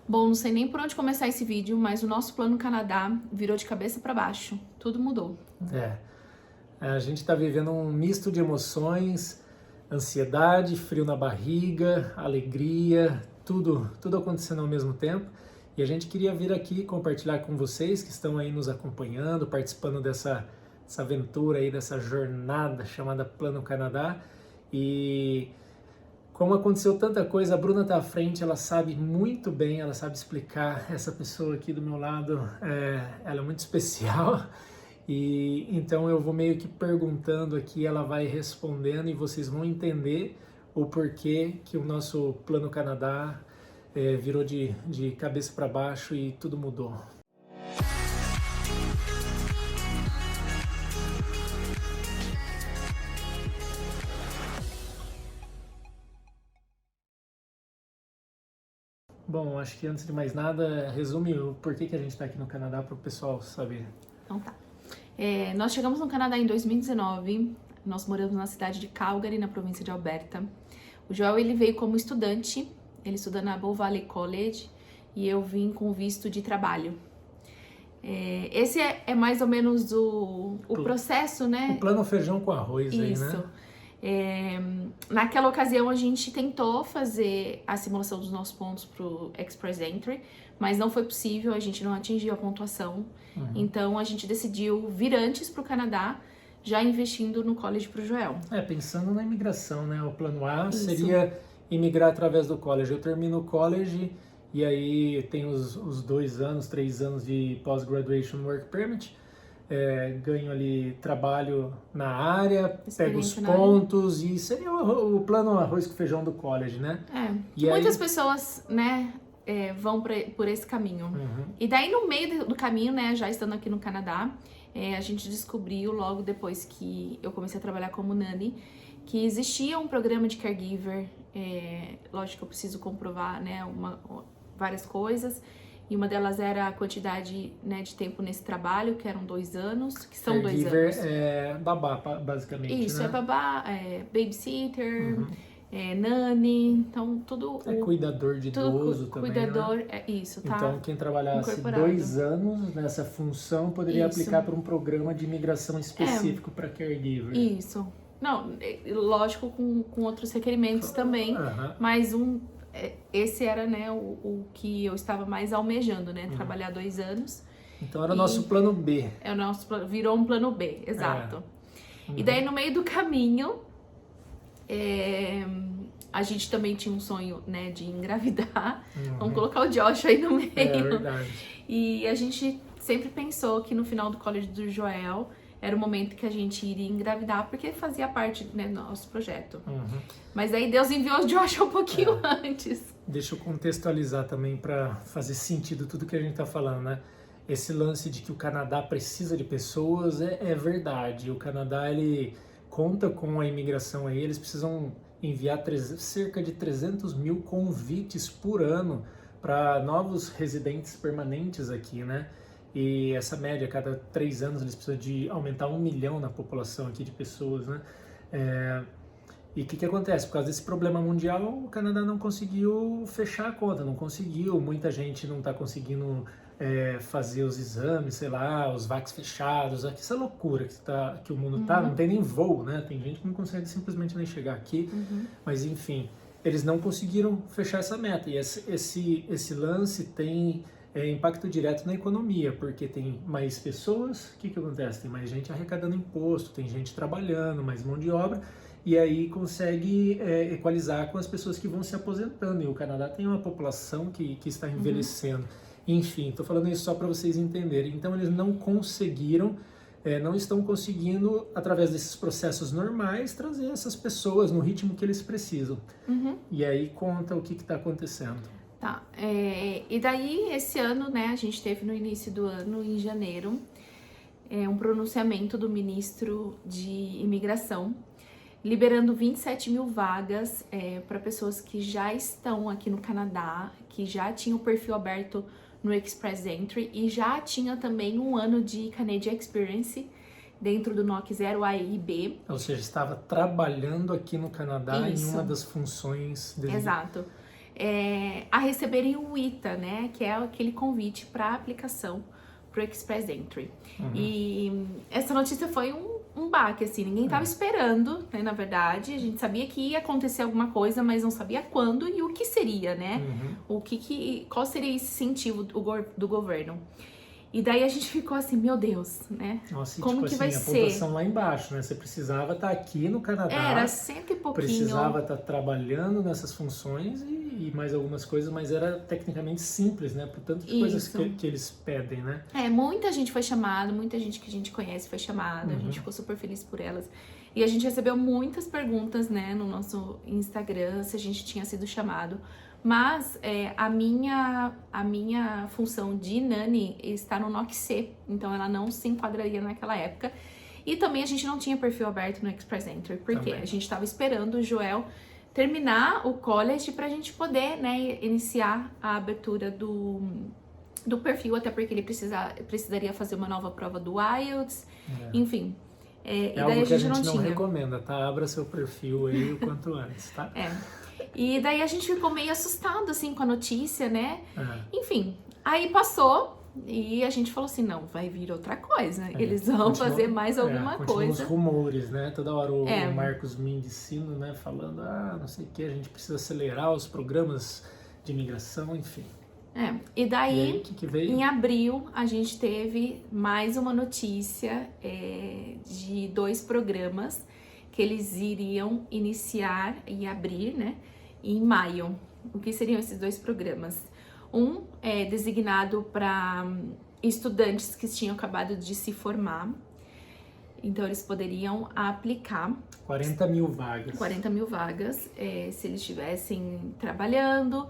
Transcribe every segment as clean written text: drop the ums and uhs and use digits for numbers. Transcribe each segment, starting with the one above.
Bom, não sei nem por onde começar esse vídeo, mas o nosso plano Canadá virou de cabeça para baixo. Tudo mudou. A gente está vivendo um misto de emoções, ansiedade, frio na barriga, alegria, tudo acontecendo ao mesmo tempo. E a gente queria vir aqui compartilhar com vocês que estão aí nos acompanhando, participando dessa aventura aí, dessa jornada chamada Plano Canadá. E como aconteceu tanta coisa, a Bruna está à frente, ela sabe muito bem, ela sabe explicar. Essa pessoa aqui do meu lado, ela é muito especial. E então eu vou meio que perguntando aqui, ela vai respondendo e vocês vão entender o porquê que o nosso Plano Canadá virou de cabeça para baixo e tudo mudou. Bom, acho que antes de mais nada, resume o porquê que a gente está aqui no Canadá para o pessoal saber. Então tá. Nós chegamos no Canadá em 2019, nós moramos na cidade de Calgary, na província de Alberta. O Joel, ele veio como estudante, ele estuda na Bow Valley College e eu vim com visto de trabalho. Esse é mais ou menos o processo, né? O plano feijão com arroz. Isso. Aí, né? Naquela ocasião a gente tentou fazer a simulação dos nossos pontos para o Express Entry, mas não foi possível, a gente não atingiu a pontuação. Então a gente decidiu vir antes para o Canadá, já investindo no college para o Joel. Pensando na imigração, né? O plano A seria imigrar através do college. Eu termino o college e aí tenho os 2 anos, 3 anos de Post-Graduation Work Permit. Ganho ali trabalho na área, pego os pontos e seria o plano arroz com feijão do college, né? E muitas pessoas, né, vão por esse caminho. E daí no meio do caminho, né, já estando aqui no Canadá, a gente descobriu logo depois que eu comecei a trabalhar como nanny, que existia um programa de caregiver. Lógico que eu preciso comprovar, né, várias coisas. E uma delas era a quantidade, né, de tempo nesse trabalho, que eram 2 anos, que são 2 anos. Caregiver é babá, basicamente, Isso, né? é babá, babysitter, nanny, então tudo... cuidador de idoso também, cuidador, né? Isso, tá. Então, quem trabalhasse 2 anos nessa função poderia aplicar para um programa de imigração específico para caregiver. Isso. Não, lógico, com outros requerimentos também, mas esse era, né, o que eu estava mais almejando, né, trabalhar 2 anos. Então era o nosso plano B. O nosso virou um plano B, exato. E daí no meio do caminho, a gente também tinha um sonho, né, de engravidar. Vamos colocar o Josh aí no meio. É verdade. E a gente sempre pensou que no final do college do Joel era o momento que a gente iria engravidar, porque fazia parte, né, do nosso projeto. Mas aí Deus enviou o Josh um pouquinho antes. Deixa eu contextualizar também para fazer sentido tudo que a gente está falando, né? Esse lance de que o Canadá precisa de pessoas é verdade. O Canadá, ele conta com a imigração aí, eles precisam enviar cerca de 300 mil convites por ano para novos residentes permanentes aqui, né? E essa média, a cada 3 anos, eles precisam de aumentar 1 milhão na população aqui de pessoas, né? E o que acontece? Por causa desse problema mundial, o Canadá não conseguiu fechar a conta, não conseguiu. Muita gente não está conseguindo fazer os exames, sei lá, os vacs fechados, essa loucura que o mundo tá, não tem nem voo, né? Tem gente que não consegue simplesmente nem chegar aqui, mas enfim, eles não conseguiram fechar essa meta. E esse lance tem impacto direto na economia, porque tem mais pessoas, o que acontece? Tem mais gente arrecadando imposto, tem gente trabalhando, mais mão de obra, e aí consegue equalizar com as pessoas que vão se aposentando. E o Canadá tem uma população que está envelhecendo. Enfim, estou falando isso só para vocês entenderem. Então eles não conseguiram, não estão conseguindo, através desses processos normais, trazer essas pessoas no ritmo que eles precisam. E aí conta o que está acontecendo. Tá, e daí esse ano, né, a gente teve no início do ano, em janeiro, um pronunciamento do ministro de imigração, liberando 27 mil vagas para pessoas que já estão aqui no Canadá, que já tinham o perfil aberto no Express Entry e já tinha também 1 ano de Canadian Experience dentro do NOC 0A e B. Ou seja, estava trabalhando aqui no Canadá em uma das funções dele. Exato. a receberem o ITA, né? Que é aquele convite para aplicação para o Express Entry. E essa notícia foi um baque, assim, ninguém estava esperando, né, na verdade. A gente sabia que ia acontecer alguma coisa, mas não sabia quando e o que seria, né? Qual seria esse incentivo do governo. E daí a gente ficou assim, meu Deus, né? Nossa, e como tipo que assim, vai a ser? pontuação lá embaixo, né? Você precisava estar aqui no Canadá. Era 100 e pouquinho. Precisava estar trabalhando nessas funções e mais algumas coisas, mas era tecnicamente simples, né? Por tanto de coisas que eles pedem, né? Muita gente foi chamada, muita gente que a gente conhece foi chamada, a gente ficou super feliz por elas. E a gente recebeu muitas perguntas, né, no nosso Instagram, se a gente tinha sido chamado. Mas a minha função de Nani está no NOC-C, então ela não se enquadraria naquela época. E também a gente não tinha perfil aberto no Express Entry, porque a gente estava esperando o Joel terminar o college pra gente poder, né, iniciar a abertura do perfil, até porque ele precisaria fazer uma nova prova do IELTS, enfim. E daí algo a que a gente gente não tinha. recomenda, tá? Abra seu perfil aí o quanto antes, tá? E daí a gente ficou meio assustado, assim, com a notícia, né? Enfim, aí passou e a gente falou assim, não, vai vir outra coisa. Eles vão fazer mais alguma coisa. Os rumores, né? Toda hora o Marcos Mendicino, né? Falando, não sei o que, a gente precisa acelerar os programas de imigração, enfim. E daí, que veio? Em abril, a gente teve mais uma notícia de 2 programas que eles iriam iniciar e abrir, né, em maio. O que seriam esses 2 programas? Um é designado para estudantes que tinham acabado de se formar, então eles poderiam aplicar 40 mil vagas. 40 mil vagas, se eles estivessem trabalhando,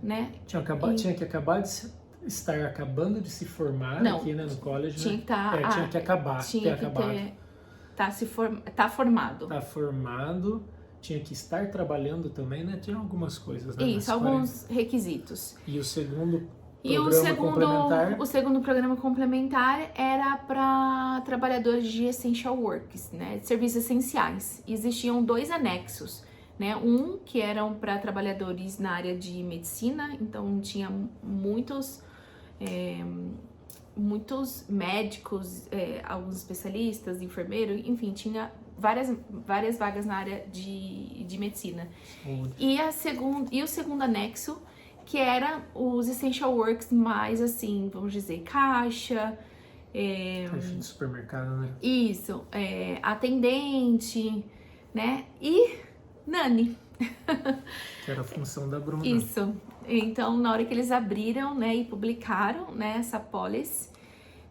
né? Tinha que acabar de estar acabando de se formar aqui, né, no college, tinha né? Tinha que acabar. Tinha que tá formado. Tá formado, tinha que estar trabalhando também, né? Tinha algumas coisas, né? Isso, alguns requisitos. E o segundo complementar? O segundo programa complementar era para trabalhadores de essential works, né? De serviços essenciais. Existiam 2 anexos. Né? Um que eram para trabalhadores na área de medicina, então tinha muitos médicos, alguns especialistas, enfermeiros, enfim, tinha várias vagas na área de medicina. E o segundo anexo, que era os essential works mais assim, vamos dizer, caixa de supermercado, né? Isso, atendente, né? E Nani. Que era a função da Bruna. Isso. Então, na hora que eles abriram, né, e publicaram, né, essa policy...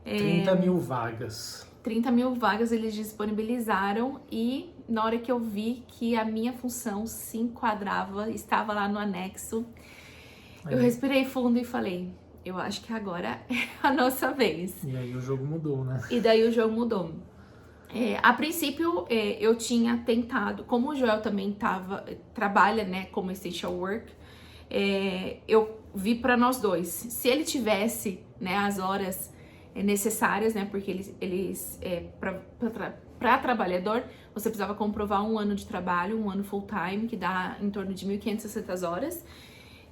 30 mil vagas. 30 mil vagas eles disponibilizaram e na hora que eu vi que a minha função se enquadrava, estava lá no anexo, eu respirei fundo e falei, eu acho que agora é a nossa vez. E aí o jogo mudou, né? E daí o jogo mudou. A princípio, eu tinha tentado, como o Joel também trabalha, né, como essential work, eu vi para nós dois. Se ele tivesse, né, as horas necessárias, né, porque para trabalhador, você precisava comprovar 1 ano de trabalho, 1 ano full time, que dá em torno de 1.560 horas.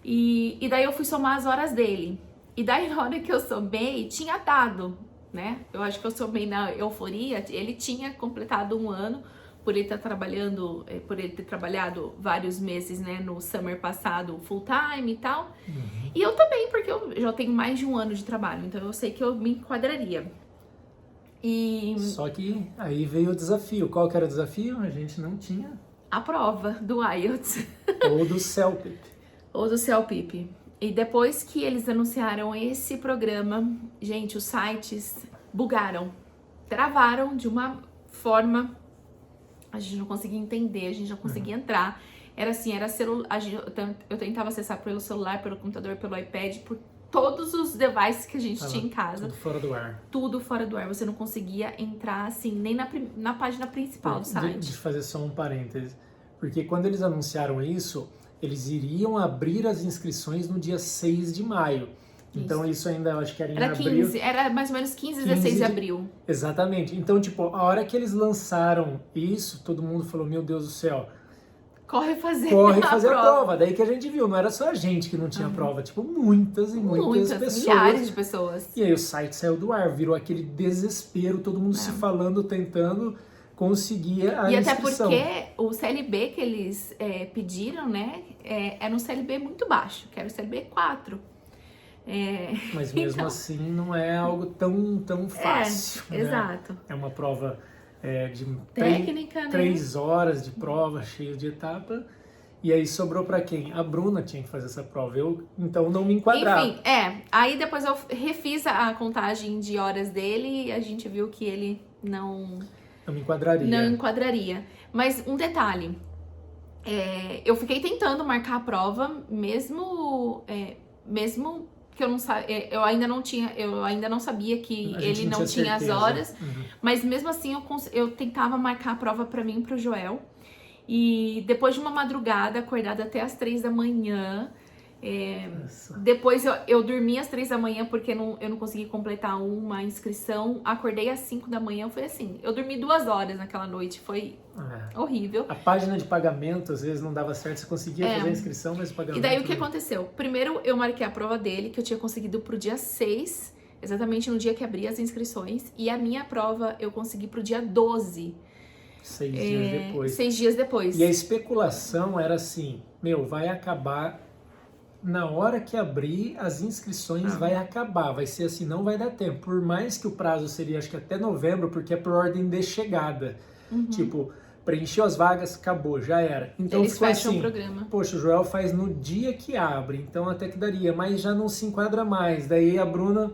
E daí eu fui somar as horas dele. E daí na hora que eu somei, tinha dado, né? Eu acho que eu somei na euforia, ele tinha completado 1 ano por ele estar trabalhando, por ele ter trabalhado vários meses, né, no summer passado, full time e tal. E eu também, porque eu já tenho mais de 1 ano de trabalho, então eu sei que eu me enquadraria. Só que aí veio o desafio. Qual que era o desafio? A gente não tinha a prova do IELTS. Ou do CELPIP. Ou do CELPIP. E depois que eles anunciaram esse programa, gente, os sites bugaram, travaram de uma forma, a gente não conseguia entender, a gente não conseguia entrar. Era assim, eu tentava acessar pelo celular, pelo computador, pelo iPad, por todos os devices que a gente tinha em casa. Tudo fora do ar. Tudo fora do ar, você não conseguia entrar assim, nem na página principal do site. Deixa eu fazer só um parêntese, porque quando eles anunciaram isso, eles iriam abrir as inscrições no dia 6 de maio. Então isso ainda, eu acho que era em abril. Era mais ou menos 15, 16 de abril. Exatamente. Então, tipo, a hora que eles lançaram isso, todo mundo falou, meu Deus do céu, corre fazer corre a fazer a prova. prova. Daí que a gente viu, não era só a gente que não tinha prova, tipo, muitas e muitas pessoas. Milhares de pessoas. E aí o site saiu do ar, virou aquele desespero, todo mundo se falando, tentando conseguir a E até inscrição. porque o CLB que eles pediram, né, era um CLB muito baixo, que era o CLB 4. Mas mesmo então, assim não é algo tão fácil. Né? Exato. É uma prova de Técnica, né? 3 horas de prova, cheio de etapa. E aí sobrou pra quem? A Bruna tinha que fazer essa prova. Eu, então, não me enquadrava. Enfim, aí depois eu refiz a contagem de horas dele e a gente viu que ele não me enquadraria. Não enquadraria. Mas um detalhe, eu fiquei tentando marcar a prova, mesmo que eu ainda não sabia que ele não tinha as horas, mas mesmo assim eu tentava marcar a prova pra mim e pro Joel. E depois de uma madrugada, acordada até as 3 da manhã, depois eu dormi às 3 da manhã porque eu não consegui completar uma inscrição, acordei às 5 da manhã, foi assim, eu dormi 2 horas naquela noite, foi horrível. A página de pagamento às vezes não dava certo, você conseguia fazer a inscrição, mas o pagamento... E daí o que aconteceu? Primeiro eu marquei a prova dele, que eu tinha conseguido pro dia 6, exatamente no dia que abri as inscrições, e a minha prova eu consegui pro dia 12. 6 dias depois. 6 dias depois. E a especulação era assim, vai acabar na hora que abrir as inscrições, vai acabar, vai ser assim, não vai dar tempo. Por mais que o prazo seria, acho que até novembro, porque é por ordem de chegada. Tipo, preencheu as vagas, acabou, já era. Então eles ficou fecham assim, o programa. Poxa, o Joel faz no dia que abre, então até que daria, mas já não se enquadra mais. Daí a Bruna...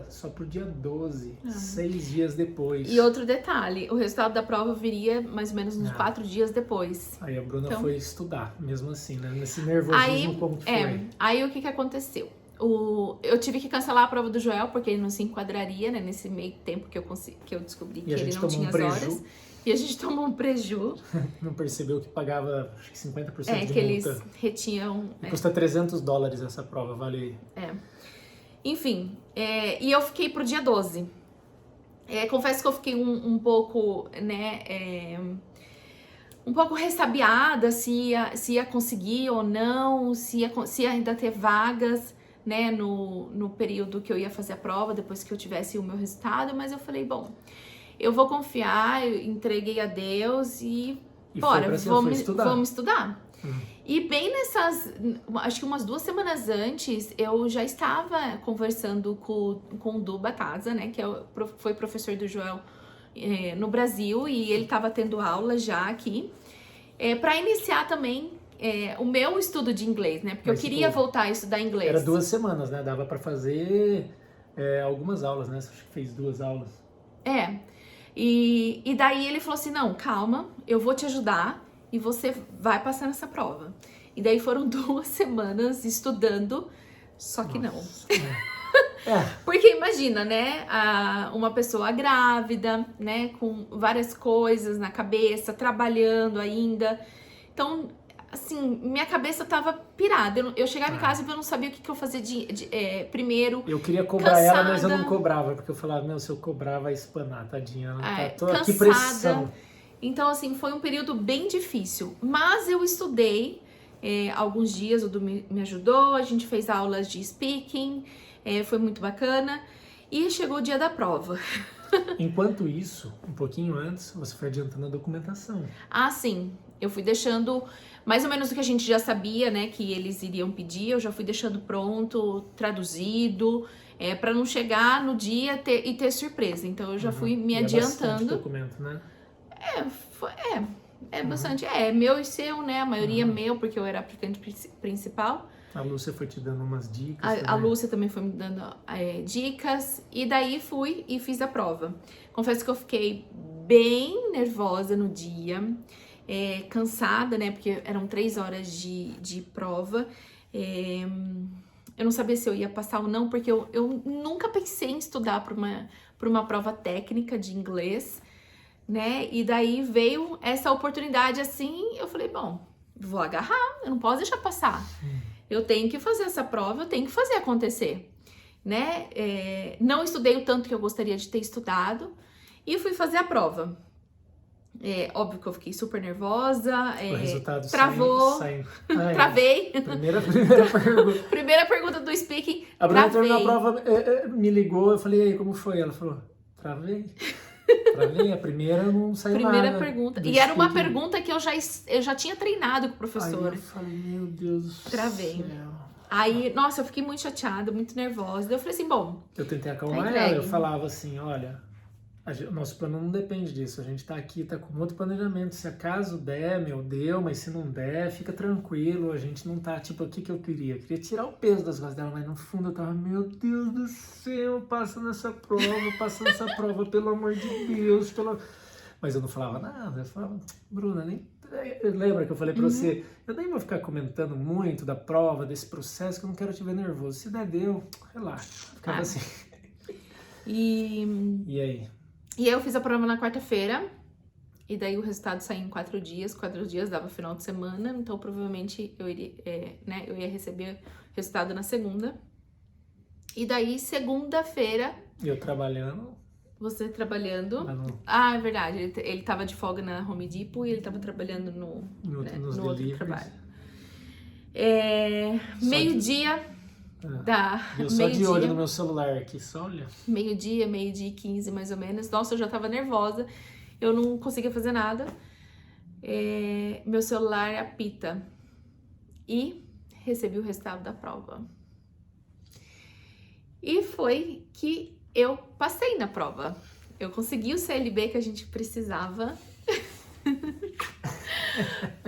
só pro dia 12, 6 dias depois. E outro detalhe, o resultado da prova viria mais ou menos uns 4 dias depois. Aí a Bruna foi estudar, mesmo assim, né? Nesse nervosismo, como que foi? Aí o que aconteceu? Eu tive que cancelar a prova do Joel, porque ele não se enquadraria, né? Nesse meio tempo que eu descobri que ele não tinha as horas. E a gente tomou um preju. Não percebeu que pagava, acho que 50% de multa. Que eles retinham... E custa $300 essa prova, vale... Enfim, e eu fiquei pro dia 12. Confesso que eu fiquei um pouco, né, um pouco ressabiada se ia conseguir ou não, se ia ainda ter vagas, né, no período que eu ia fazer a prova, depois que eu tivesse o meu resultado, mas eu falei, bom, eu vou confiar, eu entreguei a Deus e bora, vamos estudar. E bem acho que umas 2 semanas antes, eu já estava conversando com o Du Bataza, né, que foi professor do Joel no Brasil, e ele estava tendo aula já aqui, para iniciar também o meu estudo de inglês, né, porque eu queria voltar a estudar inglês. Era 2 semanas, né, dava para fazer algumas aulas, né, acho que fez 2 aulas. E daí ele falou assim, não, calma, eu vou te ajudar, e você vai passar nessa prova. E daí foram 2 semanas estudando, só que não. Porque imagina, né, uma pessoa grávida, né, com várias coisas na cabeça, trabalhando ainda. Então, assim, minha cabeça tava pirada. Eu chegava em casa e eu não sabia o que eu fazia primeiro. Eu queria cobrar ela, mas eu não cobrava, porque eu falava, se eu cobrar vai espanar, tadinha. Que pressão. Então, assim, foi um período bem difícil, mas eu estudei alguns dias, o Du me ajudou, a gente fez aulas de speaking, foi muito bacana, e chegou o dia da prova. Enquanto isso, um pouquinho antes, você foi adiantando a documentação. Sim, eu fui deixando mais ou menos o que a gente já sabia, né, que eles iriam pedir, eu já fui deixando pronto, traduzido, para não chegar no dia e ter surpresa, então eu já fui me adiantando. Bastante documento, né? Bastante. Meu e seu, né? A maioria meu, porque eu era aplicante principal. A Lúcia foi te dando umas dicas. A Lúcia também foi me dando dicas. E daí fui e fiz a prova. Confesso que eu fiquei bem nervosa no dia. Cansada, né? Porque eram 3 horas de prova. Eu não sabia se eu ia passar ou não, porque eu nunca pensei em estudar para uma prova técnica de inglês, né? E daí veio essa oportunidade assim, eu falei, bom, vou agarrar, eu não posso deixar passar. Eu tenho que fazer essa prova, eu tenho que fazer acontecer, né? Não estudei o tanto que eu gostaria de ter estudado e fui fazer a prova. Óbvio que eu fiquei super nervosa. O resultado travou. saindo. Travei. Primeira pergunta. Primeira pergunta do speaking. A Bruna Travei. terminou a prova, me ligou, eu falei, e aí, como foi? Ela falou, travei. Travei, a primeira não saiu Primeira nada. pergunta. do E era uma speaking. pergunta que eu já tinha treinado com o professor. Aí eu falei, meu Deus do céu. Travei. Aí, nossa, eu fiquei muito chateada, muito nervosa. Daí eu falei assim, bom... Eu tentei acalmar Tá ela, eu entregue. falava assim, olha, o nosso plano não depende disso, a gente tá aqui, tá com outro planejamento, se acaso der, deu, mas se não der, fica tranquilo, a gente não tá, tipo, o que eu queria tirar o peso das costas dela, mas no fundo eu tava, meu Deus do céu, passa nessa prova, pelo amor de Deus, Mas eu não falava nada, eu falava, Bruna, nem... Lembra que eu falei pra você, eu nem vou ficar comentando muito da prova, desse processo, que eu não quero te ver nervoso. Se der, deu, relaxa. Ficava assim. E aí? E aí eu fiz a prova na quarta-feira, e daí o resultado saiu em 4 dias. 4 dias dava final de semana, então provavelmente eu ia receber o resultado na segunda. E daí, segunda-feira... Eu trabalhando... Você trabalhando... Não. Ah, é verdade. Ele tava de folga na Home Depot e ele tava trabalhando no outro trabalho. Meio-dia Eu só de olho no meu celular aqui, só olha. Meio-dia e 15 mais ou menos. Nossa, eu já tava nervosa. Eu não conseguia fazer nada. Meu celular apita. E recebi o resultado da prova. E foi que eu passei na prova. Eu consegui o CLB que a gente precisava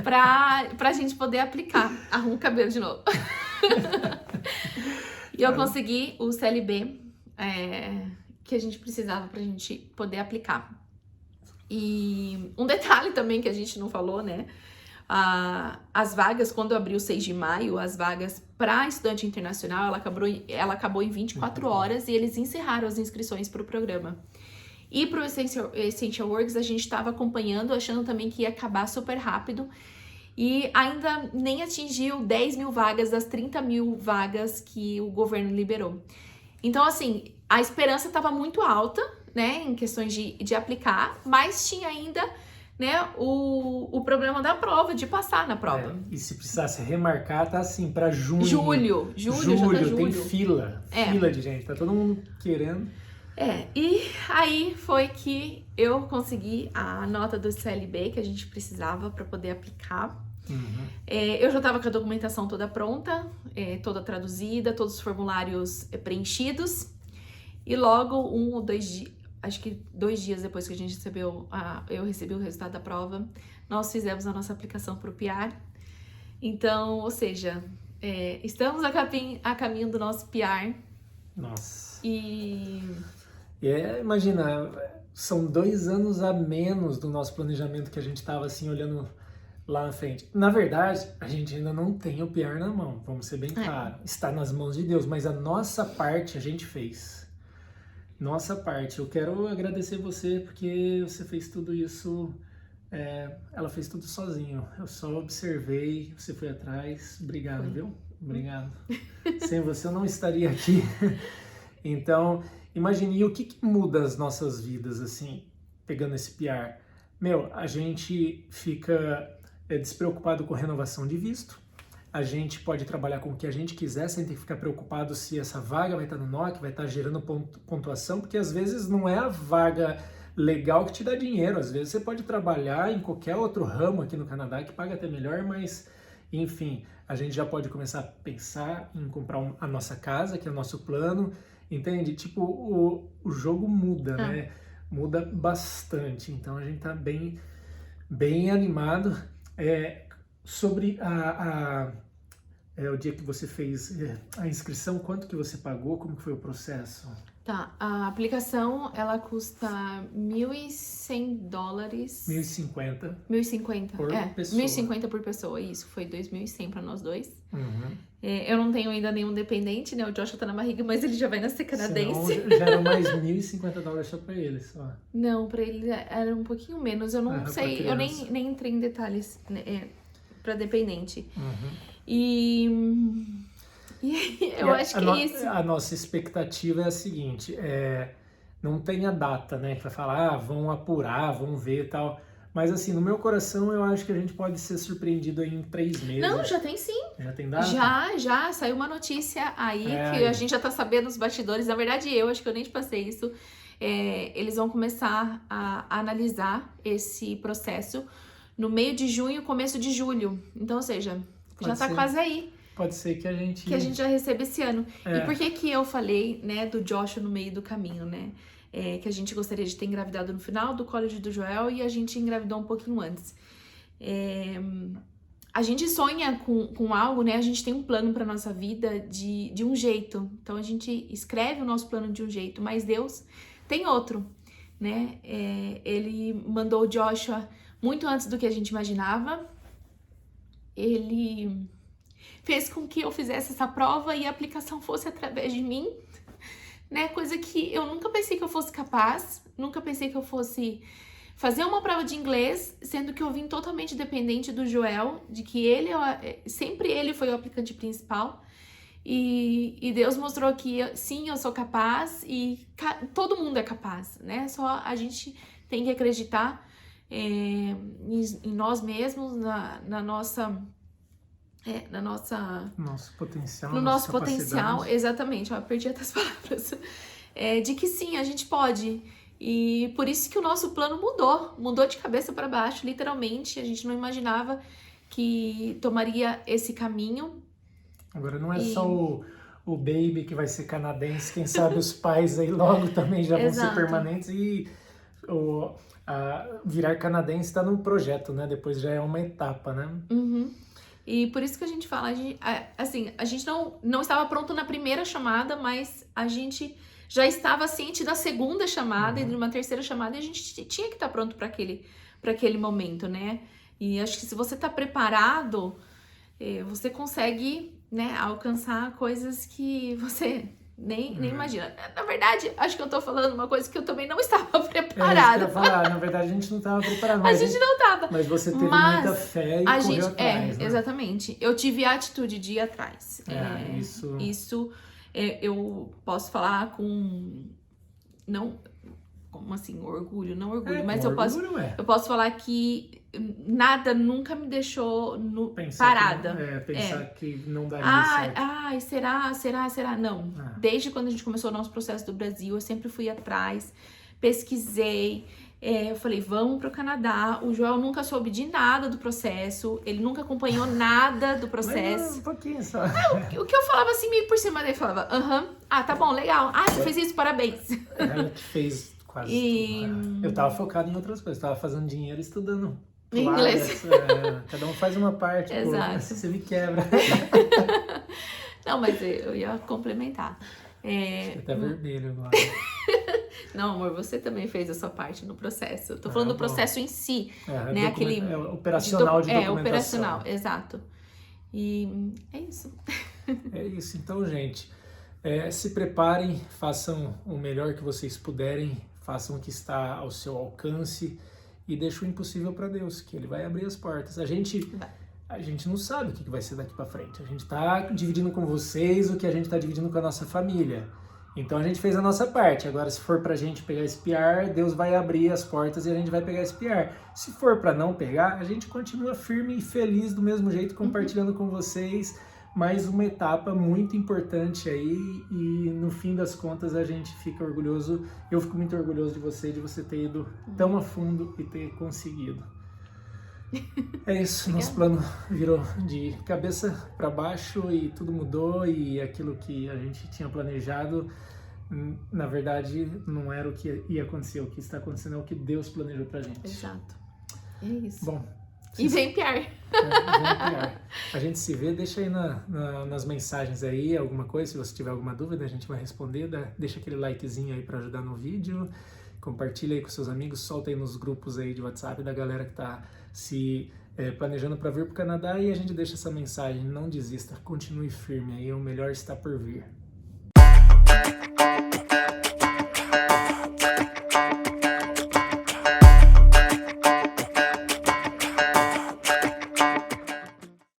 pra gente poder aplicar. Arruma o cabelo de novo. E eu consegui o CLB que a gente precisava pra gente poder aplicar. E um detalhe também que a gente não falou, né? As vagas, quando abriu 6 de maio, as vagas para estudante internacional, ela acabou em 24 horas e eles encerraram as inscrições para o programa. E para o Essential Works, a gente estava acompanhando, achando também que ia acabar super rápido. E ainda nem atingiu 10 mil vagas das 30 mil vagas que o governo liberou. Então, assim, a esperança estava muito alta, né, em questões de aplicar, mas tinha ainda... né, o problema da prova, de passar na prova. E se precisasse remarcar, tá assim, pra junho. Julho, já tá julho. Tem fila de gente, tá todo mundo querendo. E aí foi que eu consegui a nota do CLB que a gente precisava para poder aplicar. Eu já tava com a documentação toda pronta, toda traduzida, todos os formulários preenchidos. E logo 1 ou 2 dias, acho que 2 dias depois que a gente eu recebi o resultado da prova, nós fizemos a nossa aplicação para o PR. Então, ou seja, estamos a caminho do nosso PR. Nossa. Imagina, são 2 anos a menos do nosso planejamento que a gente estava assim, olhando lá na frente. Na verdade, a gente ainda não tem o PR na mão, vamos ser bem claros. Está nas mãos de Deus, mas a nossa parte a gente fez. Nossa parte, eu quero agradecer você porque você fez tudo isso, ela fez tudo sozinho, eu só observei, você foi atrás, obrigado, viu? Obrigado. Sem você eu não estaria aqui. Então, imagine, o que muda as nossas vidas, assim, pegando esse PR? A gente fica despreocupado com renovação de visto, a gente pode trabalhar com o que a gente quiser sem ter que ficar preocupado se essa vaga vai estar no NOC, vai estar gerando pontuação, porque às vezes não é a vaga legal que te dá dinheiro, às vezes você pode trabalhar em qualquer outro ramo aqui no Canadá que paga até melhor, mas enfim, a gente já pode começar a pensar em comprar a nossa casa, que é o nosso plano, entende? Tipo, o jogo muda, né? Muda bastante, então a gente tá bem animado. Sobre o dia que você fez a inscrição, quanto que você pagou, como que foi o processo? Tá, a aplicação, ela custa $1.100. 1.050. 1.050, por pessoa. 1.050 por pessoa, isso, foi 2.100 para nós dois. Eu não tenho ainda nenhum dependente, né, o Joshua tá na barriga, mas ele já vai nascer canadense. Senão, já era mais $1.050 só pra ele, só. Não, pra ele era um pouquinho menos, eu não sei, eu nem entrei em detalhes, né, pra dependente. E eu acho que é isso. A nossa expectativa é a seguinte, não tem a data, né, que vai falar, vão apurar, vão ver e tal, Mas assim, no meu coração eu acho que a gente pode ser surpreendido aí em 3 meses. Não, já tem sim. Já tem data? Já saiu uma notícia aí que a gente já tá sabendo nos bastidores. Na verdade, acho que eu nem te passei isso. Eles vão começar a analisar esse processo no meio de junho, começo de julho. Então, ou seja, já tá quase aí. Pode ser que a gente já receba esse ano. E por que eu falei, né, do Joshua no meio do caminho, né? Que a gente gostaria de ter engravidado no final do college do Joel e a gente engravidou um pouquinho antes. A gente sonha com algo, né? A gente tem um plano para nossa vida de um jeito. Então a gente escreve o nosso plano de um jeito, mas Deus tem outro, né? Ele mandou o Joshua muito antes do que a gente imaginava. Ele fez com que eu fizesse essa prova e a aplicação fosse através de mim, né? Coisa que eu nunca pensei que eu fosse capaz, nunca pensei que eu fosse fazer uma prova de inglês, sendo que eu vim totalmente dependente do Joel, de que sempre ele foi o aplicante principal. E Deus mostrou que sim, eu sou capaz e todo mundo é capaz, né? Só a gente tem que acreditar em nós mesmos, nosso potencial, no nosso potencial, exatamente, eu perdi até as palavras, de que sim, a gente pode, e por isso que o nosso plano mudou de cabeça para baixo, literalmente. A gente não imaginava que tomaria esse caminho. Agora não é só o baby que vai ser canadense, quem sabe os pais aí logo também já vão ser permanentes, e virar canadense está no projeto, né? Depois já é uma etapa, né? Uhum. E por isso que a gente fala, a gente não estava pronto na primeira chamada, mas a gente já estava ciente da segunda chamada e de uma terceira chamada, e a gente tinha que estar pronto para aquele momento, né? E acho que se você está preparado, você consegue, né, alcançar coisas que você nem imagina. Na verdade, acho que eu tô falando uma coisa que eu também não estava preparada. Na verdade, a gente não estava preparado. A gente não estava. Mas você teve muita fé e correu atrás, né? Exatamente. Eu tive a atitude de ir atrás. Isso eu posso falar não, como assim, orgulho, não orgulho, mas eu posso falar que nada nunca me deixou parada. Pensar que não daria certo. Será? Não. Desde quando a gente começou o nosso processo do Brasil, eu sempre fui atrás, pesquisei, eu falei, vamos pro Canadá. O Joel nunca soube de nada do processo, ele nunca acompanhou nada do processo. Mas, um pouquinho só. O que eu falava assim, meio por cima dele, falava, tá bom, legal. Você fez isso, parabéns. Ela que fez quase tudo. Eu tava focado em outras coisas, tava fazendo dinheiro e estudando inglês. Cada um faz uma parte. Exato. Você me quebra. Não, mas eu ia complementar. Você tá vermelho agora. Não, amor, você também fez a sua parte no processo. Eu tô falando do processo em si, né? Aquele operacional de documentação. Operacional, exato. E é isso. É isso. Então, gente, se preparem, façam o melhor que vocês puderem, façam o que está ao seu alcance e deixem o impossível para Deus, que Ele vai abrir as portas. A gente não sabe o que vai ser daqui para frente. A gente está dividindo com vocês o que a gente está dividindo com a nossa família. Então a gente fez a nossa parte. Agora, se for pra gente pegar esse PR, Deus vai abrir as portas e a gente vai pegar esse PR. Se for pra não pegar, a gente continua firme e feliz do mesmo jeito, compartilhando com vocês mais uma etapa muito importante aí, e no fim das contas a gente fica orgulhoso. Eu fico muito orgulhoso de você ter ido tão a fundo e ter conseguido. É isso, nosso plano virou de cabeça para baixo e tudo mudou, e aquilo que a gente tinha planejado, na verdade, não era o que ia acontecer. O que está acontecendo é o que Deus planejou pra gente. Exato. É isso. Bom. E vem PR. Vem PR. A gente se vê, deixa aí nas mensagens aí alguma coisa, se você tiver alguma dúvida a gente vai responder, deixa aquele likezinho aí para ajudar no vídeo, compartilha aí com seus amigos, solta aí nos grupos aí de WhatsApp da galera que tá se planejando para vir pro Canadá, e a gente deixa essa mensagem: não desista, continue firme aí, o melhor está por vir.